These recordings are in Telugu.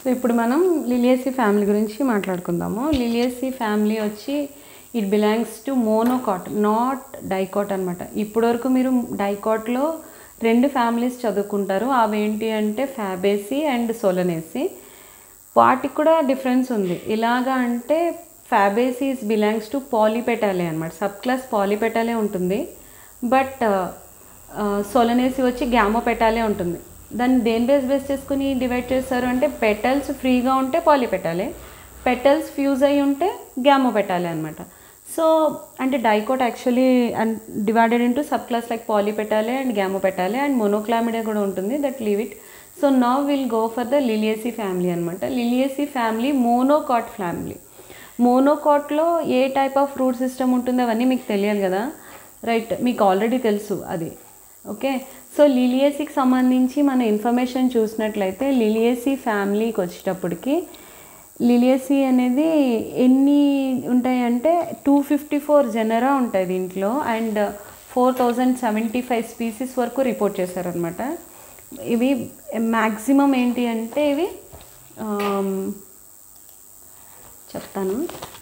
సో ఇప్పుడు మనం లిలియేసీ ఫ్యామిలీ గురించి మాట్లాడుకుందాము. లిలియేసీ ఫ్యామిలీ వచ్చి it belongs to monocot, not dicot అనమాట. ఇప్పటివరకు మీరు డైకాట్లో 2 ఫ్యామిలీస్ చదువుకుంటారు. అవేంటి అంటే ఫ్యాబేసీ అండ్ సోలనేసీ. వాటికి కూడా డిఫరెన్స్ ఉంది. ఇలాగా అంటే ఫ్యాబేసీస్ బిలాంగ్స్ టు పాలీపెటాలే అనమాట. సబ్ క్లాస్ పాలీపెటాలే ఉంటుంది. బట్ సోలనేసీ వచ్చి గ్యామోపెటాలే ఉంటుంది. దాన్ని దేని బేస్ చేసుకుని డివైడ్ చేస్తారు అంటే పెటల్స్ ఫ్రీగా ఉంటే పాలీపెటాలే, పెటల్స్ ఫ్యూజ్ అయ్యి ఉంటే గ్యామోపెటాలే అనమాట. సో అంటే dicot actually and divided into sub class like polypetalae and gamopetalae and monochlamydeae కూడా ఉంటుంది. That leave it. So now will go for the Liliaceae family అనమాట. Liliaceae family monocot family. మోనోకాట్లో ఏ టైప్ ఆఫ్ రూట్ సిస్టమ్ ఉంటుంది అవన్నీ మీకు తెలియాలి కదా, రైట్? మీకు ఆల్రెడీ తెలుసు అది. ఓకే, సో లిలియేసీకి సంబంధించి మన ఇన్ఫర్మేషన్ చూసినట్లయితే లిలియేసీ ఫ్యామిలీకి వచ్చేటప్పటికి లిలియేసీ అనేది ఎన్ని ఉంటాయంటే 254 జెనరా ఉంటాయి దీంట్లో అండ్ 4075 స్పీసీస్ వరకు రిపోర్ట్ చేశారనమాట. ఇవి మ్యాక్సిమం ఏంటి అంటే ఇవి చెప్తాను.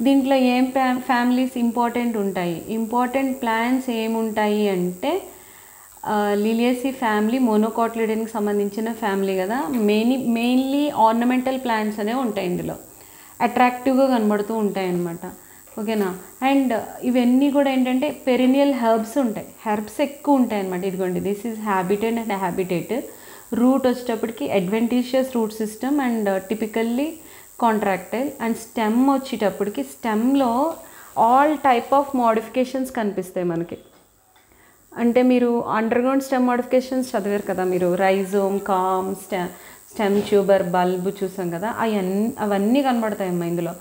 దీంట్లో ఏం ఫ్యామిలీస్ ఇంపార్టెంట్ ఉంటాయి, ఇంపార్టెంట్ ప్లాంట్స్ ఏముంటాయి అంటే లిలియేసీ ఫ్యామిలీ మోనోకాటిలిడన్కి సంబంధించిన ఫ్యామిలీ కదా. మెయిన్లీ ఆర్నమెంటల్ ప్లాంట్స్ అనేవి ఉంటాయి ఇందులో, అట్రాక్టివ్గా కనబడుతూ ఉంటాయి అన్నమాట. ఓకేనా? అండ్ ఇవన్నీ కూడా ఏంటంటే పెరినియల్ హెర్బ్స్ ఉంటాయి, హెర్బ్స్ ఎక్కువ ఉంటాయి అన్నమాట. ఇదిగోండి, this is habitat and habitat. Root వచ్చేటప్పటికి adventitious root system and typically contractile. And stem వచ్చేటప్పటికి స్టెమ్లో ఆల్ టైప్ ఆఫ్ మోడిఫికేషన్స్ కనిపిస్తాయి మనకి. అంటే మీరు అండర్గ్రౌండ్ స్టెమ్ మోడిఫికేషన్స్ చదివారు కదా మీరు, rhizome, corm, stem tuber, bulb చూసాం కదా, అవన్నీ కనబడతాయమ్మా ఇందులో.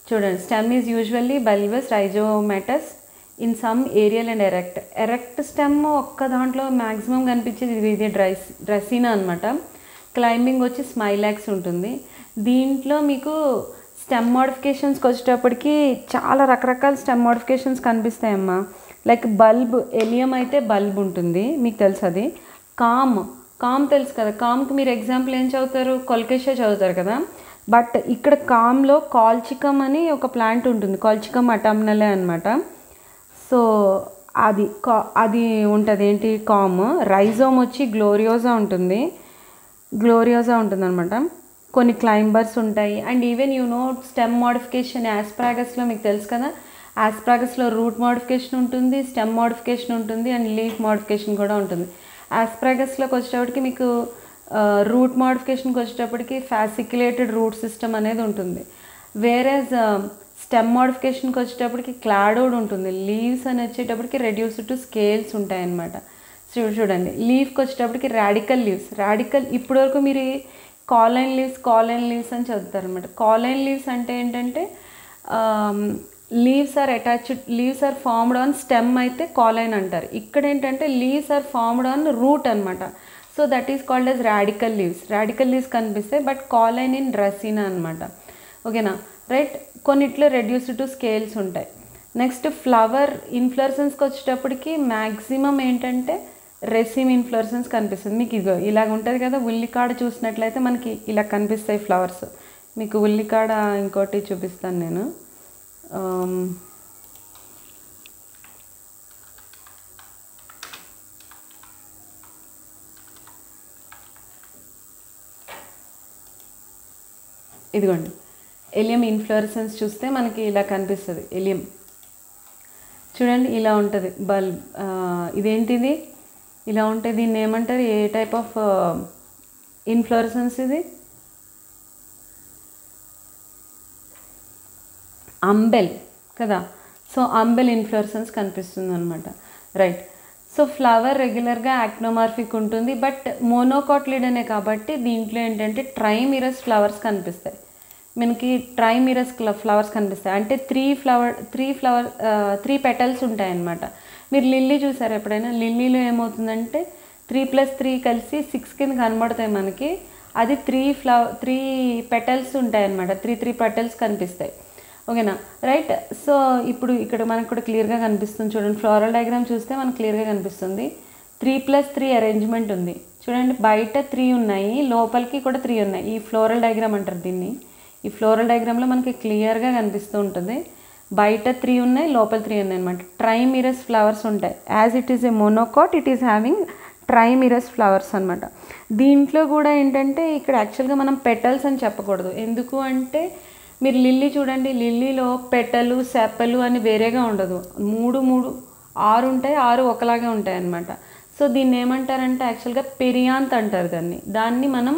చూడండి, stem is usually bulbous, rhizomatous in some aerial and erect stem ఒక్క దాంట్లో మ్యాక్సిమం కనిపించేది ఇది డ్రెసినా అనమాట. క్లైంబింగ్ వచ్చి స్మైలాక్స్ ఉంటుంది. దీంట్లో మీకు స్టెమ్ మోడిఫికేషన్స్కి వచ్చేటప్పటికి చాలా రకరకాల స్టెమ్ మోడిఫికేషన్స్ కనిపిస్తాయమ్మా. లైక్ బల్బ్, ఎలియం అయితే బల్బ్ ఉంటుంది, మీకు తెలుసు అది. కామ్ తెలుసు కదా, కామ్కి మీరు ఎగ్జాంపుల్ ఏం చదువుతారు, కొల్కేషియా చదువుతారు కదా. బట్ ఇక్కడ కామ్లో కాల్చికమ్ అని ఒక ప్లాంట్ ఉంటుంది, కాల్చికమ్ అటామ్నలే అనమాట. సో అది ఉంటుంది ఏంటి, కామ్. రైజోమ్ వచ్చి గ్లోరియోజా ఉంటుంది అనమాట. కొన్ని క్లైంబర్స్ ఉంటాయి. అండ్ ఈవెన్ స్టెమ్ మోడిఫికేషన్ యాస్ప్రాగస్లో మీకు తెలుసు కదా, యాస్ప్రాగస్లో రూట్ మోడిఫికేషన్ ఉంటుంది, స్టెమ్ మోడిఫికేషన్ ఉంటుంది అండ్ లీఫ్ మోడిఫికేషన్ కూడా ఉంటుంది. యాస్ప్రాగస్లోకి వచ్చేటప్పటికి మీకు రూట్ మోడిఫికేషన్కి వచ్చేటప్పటికి ఫ్యాసిక్యులేటెడ్ రూట్ సిస్టమ్ అనేది ఉంటుంది. వేరేజ్ స్టెమ్ మోడిఫికేషన్కి వచ్చేటప్పటికి క్లాడోడ్ ఉంటుంది. లీవ్స్ అని వచ్చేటప్పటికి రెడ్యూస్డ్ టు స్కేల్స్ ఉంటాయన్నమాట. చూడండి, లీఫ్కి వచ్చేటప్పటికి రాడికల్ ఇప్పటివరకు మీరు కాలైన్ లీవ్స్ అని చదువుతారు అనమాట. కాలైన్ లీవ్స్ అంటే ఏంటంటే leaves are formed on stem అయితే కాలైన్ అంటారు. ఇక్కడ ఏంటంటే leaves are formed on root అనమాట. So that is called as radical leaves కనిపిస్తాయి, బట్ కాలైన్ ఇన్ డ్రెసినా అనమాట. ఓకేనా, రైట్? కొన్నిట్లో రెడ్యూస్డ్ టు స్కేల్స్ ఉంటాయి. నెక్స్ట్ ఫ్లవర్ ఇన్ఫ్లోరసెన్స్కి వచ్చేటప్పటికి మ్యాక్సిమం ఏంటంటే రెసిమ్ ఇన్ఫ్లోరసెన్స్ కనిపిస్తుంది. మీకు ఇదిగో ఇలాగ ఉంటుంది కదా, ఉల్లికాడ చూసినట్లయితే మనకి ఇలా కనిపిస్తాయి ఫ్లవర్స్. మీకు ఉల్లికాడ ఇంకోటి చూపిస్తాను నేను. ఇదిగోండి, ఎలియం ఇన్ఫ్లోరసెన్స్ చూస్తే మనకి ఇలా కనిపిస్తుంది. ఎలియం చూడండి, ఇలా ఉంటుంది బల్బ్. ఇదేంటిది, ఇలా ఉంటుంది. దీన్ని ఏమంటారు, ఏ టైప్ ఆఫ్ ఇన్ఫ్లోరసెన్స్ ఇది? అంబెల్ కదా. సో అంబెల్ ఇన్ఫ్లోరసెన్స్ కనిపిస్తుంది అనమాట, రైట్? సో ఫ్లవర్ రెగ్యులర్గా యాక్నోమార్ఫిక్ ఉంటుంది, బట్ మోనోకాటిలిడనే కాబట్టి దీంట్లో ఏంటంటే ట్రైమిరస్ ఫ్లవర్స్ కనిపిస్తాయి మనకి. ట్రైమిరస్ ఫ్లవర్స్ కనిపిస్తాయి అంటే 3 పెటల్స్ ఉంటాయన్నమాట. మీరు లిల్లీ చూసారు ఎప్పుడైనా? లిల్లీలో ఏమవుతుందంటే 3+3 కలిసి 6 కింద కనబడతాయి మనకి. అది 3 పెటల్స్ ఉంటాయన్నమాట. 3 పెటల్స్ కనిపిస్తాయి. ఓకేనా, రైట్? సో ఇప్పుడు ఇక్కడ మనకు కూడా క్లియర్గా కనిపిస్తుంది చూడండి. ఫ్లోరల్ డయాగ్రామ్ చూస్తే మనకు క్లియర్గా కనిపిస్తుంది. 3+3 అరేంజ్మెంట్ ఉంది చూడండి బయట 3 ఉన్నాయి, లోపలికి కూడా 3 ఉన్నాయి. ఈ ఫ్లోరల్ డయాగ్రామ్ అంటారు దీన్ని. ఈ ఫ్లోరల్ డయాగ్రామ్లో మనకి క్లియర్గా కనిపిస్తూ ఉంటుంది. బయట 3 ఉన్నాయి, లోపల 3 ఉన్నాయి అనమాట. ట్రైమిరస్ ఫ్లవర్స్ ఉంటాయి. As it is a monocot, it is having trimerous flowers అనమాట. దీంట్లో కూడా ఏంటంటే ఇక్కడ యాక్చువల్గా మనం పెటల్స్ అని చెప్పకూడదు. ఎందుకు అంటే మీరు లిల్లీ చూడండి, లిల్లీలో పెటలు సెపలు అని వేరేగా ఉండదు. 6 ఉంటాయి, 6 ఒకలాగే ఉంటాయి అన్నమాట. సో దీన్ని ఏమంటారంటే యాక్చువల్గా పెరియాంత్ అంటారు దాన్ని మనం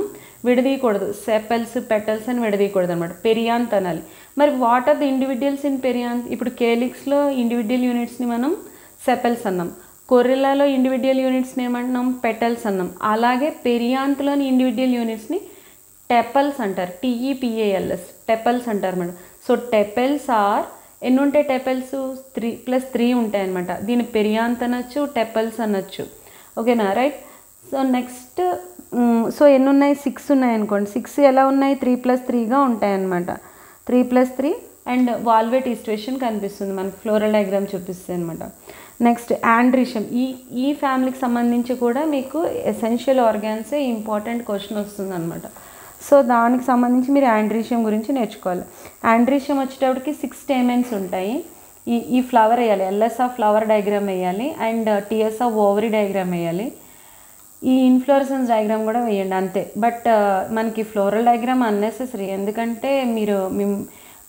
విడదీయకూడదు. సెపల్స్ పెటల్స్ అని విడదీయకూడదు అనమాట, పెరియాంత్ అనాలి. మరి what are the individuals in perianth? ఇప్పుడు కేలిక్స్లో ఇండివిజువల్ యూనిట్స్ని మనం సెపల్స్ అన్నాం, కొర్రెలాలో ఇండివిజువల్ యూనిట్స్ని ఏమంటున్నాం? పెటల్స్ అన్నాం. అలాగే పెరియాంత్లోని ఇండివిజువల్ యూనిట్స్ని టెపల్స్ అంటారు, TEPALS, టెపల్స్ అంటారు మేడం. సో టెపల్స్ ఆర్ ఎన్ని ఉంటాయి? టెపల్స్ 3+3 ఉంటాయి అనమాట. దీన్ని పెరియాంత్ అనొచ్చు, టెపల్స్ అనొచ్చు. ఓకేనా, రైట్. సో నెక్స్ట్ సో ఎన్ని ఉన్నాయి? 6 ఉన్నాయి అనుకోండి. 6 ఎలా ఉన్నాయి? 3+3గా ఉంటాయి అన్నమాట. 3+3 అండ్ వాల్వేట్ ఈస్ట్రేషన్ కనిపిస్తుంది మనకి, ఫ్లోరల్ డయాగ్రామ్ చూపిస్తుంది అనమాట. Next androecium. ఈ ఫ్యామిలీకి సంబంధించి కూడా మీకు ఎసెన్షియల్ ఆర్గాన్సే ఇంపార్టెంట్ క్వశ్చన్ వస్తుంది అనమాట. సో దానికి సంబంధించి మీరు ఆండ్రీషియం గురించి నేర్చుకోవాలి. ఆండ్రీషియం వచ్చేటప్పటికి 6 స్టేమెన్స్ ఉంటాయి. ఈ ఫ్లవర్ వేయాలి, LS ఆఫ్ ఫ్లవర్ డయాగ్రామ్ వేయాలి and TS of ovary diagram వేయాలి. ఈ ఇన్ఫ్లోరసెన్స్ డయాగ్రామ్ కూడా వేయండి అంతే. బట్ మనకి ఫ్లోరల్ డయాగ్రామ్ అన్నెసెసరీ, ఎందుకంటే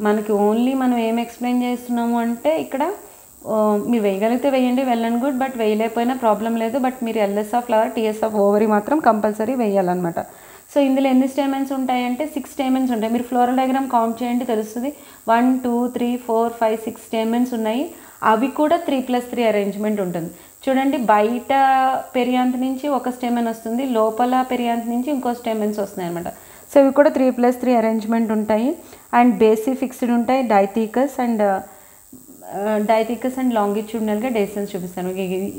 మనకి ఓన్లీ మనం ఏం ఎక్స్ప్లెయిన్ చేస్తున్నాము అంటే ఇక్కడ మీరు వేయగలిగితే వేయండి, వెల్ అండ్ గుడ్. బట్ వేయలేకపోయినా ప్రాబ్లం లేదు. బట్ మీరు LS of flower, TS of ovary మాత్రం కంపల్సరీ వేయాలన్నమాట. సో ఇందులో ఎన్ని స్టేమెన్స్ ఉంటాయంటే 6 స్టేమెన్స్ ఉంటాయి. మీరు ఫ్లోరల్ డయాగ్రామ్ కౌంట్ చేయండి, తెలుస్తుంది. 1 2 3 4 5 6 స్టేమెన్స్ ఉన్నాయి. అవి కూడా 3+3 అరేంజ్మెంట్ ఉంటుంది. చూడండి బయట పెరియాంత్ నుంచి ఒక స్టేమెన్ వస్తుంది, లోపల పెరియాంత్ నుంచి ఇంకో స్టేమెన్స్ వస్తున్నాయి అనమాట. సో ఇవి కూడా 3+3 అరేంజ్మెంట్ ఉంటాయి. అండ్ బేసి ఫిక్స్డ్ ఉంటాయి, డైథీకస్ అండ్ లాంగిట్యూడినల్గా డేసెన్స్ చూపిస్తాను.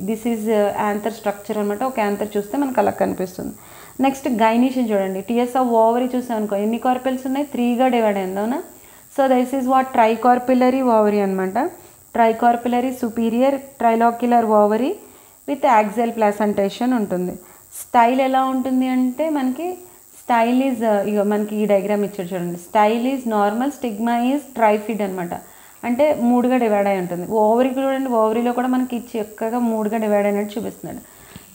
దిస్ ఈజ్ యాంథర్ స్ట్రక్చర్ అనమాట. ఒక యాంథర్ చూస్తే మనకు అలా కనిపిస్తుంది. నెక్స్ట్ గైనీషియం చూడండి, TS ఆఫ్ ఓవరీ చూసాం అనుకో, ఎన్ని కార్పెల్స్ ఉన్నాయి? 3గా డివైడ్ అయింది, అవునా? So this is what tricarpellary ovary అనమాట. Tricarpellary superior trilocular ovary with axial placentation ఉంటుంది. స్టైల్ ఎలా ఉంటుంది అంటే మనకి స్టైల్ ఈజ్ ఇక మనకి ఈ డయాగ్రామ్ ఇచ్చాడు చూడండి. Style is normal, stigma is trifid అనమాట. అంటే 3గా డివైడ్ అయి ఉంటుంది. ఓవరీ చూడండి, ఓవరీలో కూడా మనకి చక్కగా 3గా డివైడ్ అయినట్టు చూపిస్తున్నాడు.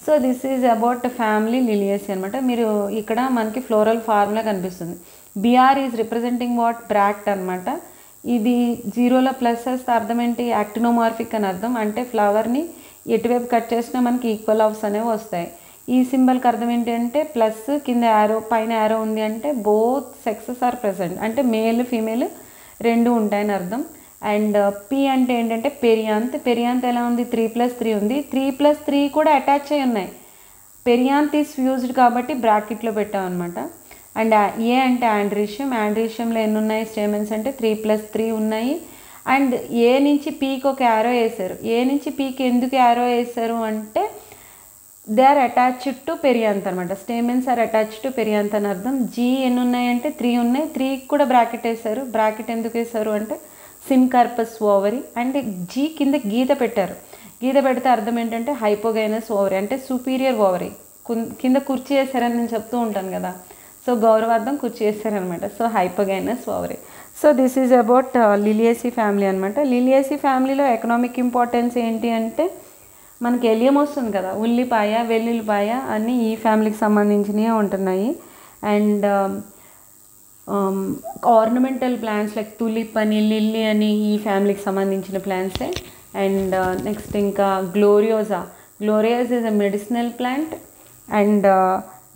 So this is about family Liliaceae అనమాట. మీరు ఇక్కడ మనకి ఫ్లోరల్ ఫార్ములా కనిపిస్తుంది. BR is representing what? Bract అనమాట. ఇది 0లో ప్లస్ వేస్తే అర్థం ఏంటి? యాక్టినోమార్ఫిక్ అని అర్థం. అంటే ఫ్లవర్ని ఎటువైపు కట్ చేసినా మనకి ఈక్వల్ ఆఫ్స్ అనేవి వస్తాయి. ఈ సింబల్కి అర్థం ఏంటి అంటే ప్లస్, కింద యారో, పైన యారో ఉంది అంటే బోత్ సెక్సెస్ ఆర్ ప్రెసెంట్, అంటే మేల్ ఫీమేల్ 2 ఉంటాయని అర్థం. అండ్ P అంటే ఏంటంటే పెరియాంత్. పెరియాంత్ ఎలా ఉంది? 3+3 ఉంది. 3+3 కూడా అటాచ్ అయి ఉన్నాయి. పెరియాంత్ ఈజ్ ఫ్యూజ్డ్ కాబట్టి బ్రాకెట్లో పెట్టాం అనమాట. అండ్ A అంటే ఆండ్రీషియం. ఆండ్రీషియంలో ఎన్ని ఉన్నాయి స్టేమెన్స్ అంటే 3+3 ఉన్నాయి. అండ్ A నుంచి Pకి ఒక యారో వేసారు. A నుంచి Pకి ఎందుకు యారో వేసారు అంటే they are attached to perianth అనమాట. Stamens are attached to perianth అని అర్థం. G ఎన్ని ఉన్నాయంటే 3 ఉన్నాయి. 3కి కూడా బ్రాకెట్ వేసారు. బ్రాకెట్ ఎందుకు వేసారు అంటే సిన్కార్పస్ ఓవరీ. అండ్ G కింద గీత పెట్టారు. గీత పెడితే అర్థం ఏంటంటే హైపోగైనస్ ఓవరీ, అంటే సుపీరియర్ ఓవరీ. కింద కుర్చీ వేసారని నేను చెప్తూ ఉంటాను కదా, సో గౌరవార్థం కుర్చీ వేసారనమాట. So hypogynous ovary. So this is about Liliaceae family అనమాట. లిలియేసి ఫ్యామిలీలో ఎకనామిక్ ఇంపార్టెన్స్ ఏంటి అంటే మనకి ఎలియం వస్తుంది కదా, ఉల్లిపాయ, వెల్లుల్లిపాయ అన్నీ ఈ ఫ్యామిలీకి సంబంధించినవి ఉంటున్నాయి. And ornamental plants like tulip అని, లిల్లీ అని ఈ ఫ్యామిలీకి సంబంధించిన ప్లాంట్సే. అండ్ నెక్స్ట్ ఇంకా Gloriosa is a medicinal plant. And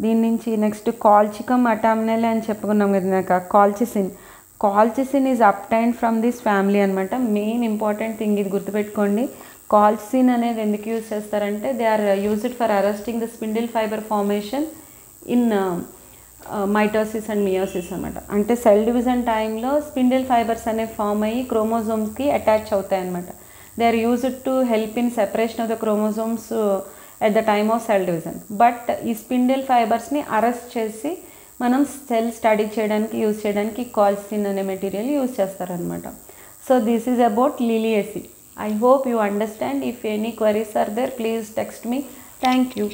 దీని నుంచి నెక్స్ట్ కాల్చికమ్ అటామినల్ అని చెప్పుకున్నాం కదా నాకు. Colchicine is obtained from this family అనమాట. మెయిన్ ఇంపార్టెంట్ థింగ్ ఇది గుర్తుపెట్టుకోండి. కాల్చిసిన్ అనేది ఎందుకు యూజ్ చేస్తారంటే they are used for arresting the spindle fibre formation in mitosis and meiosis అనమాట. అంటే సెల్ డివిజన్ టైంలో స్పిండిల్ ఫైబర్స్ అనేవి ఫామ్ అయ్యి క్రోమోజోమ్స్కి అటాచ్ అవుతాయి అనమాట. They are used to help in separation of the chromosomes at the time of cell division. But ఈ స్పిండిల్ ఫైబర్స్ని అరెస్ట్ చేసి మనం సెల్ స్టడీ చేయడానికి యూజ్ చేయడానికి కాల్చిసిన్ అనే మెటీరియల్ యూజ్ చేస్తారనమాట. So this is about Liliaceae. I hope you understand. If any queries are there, please text me. Thank you.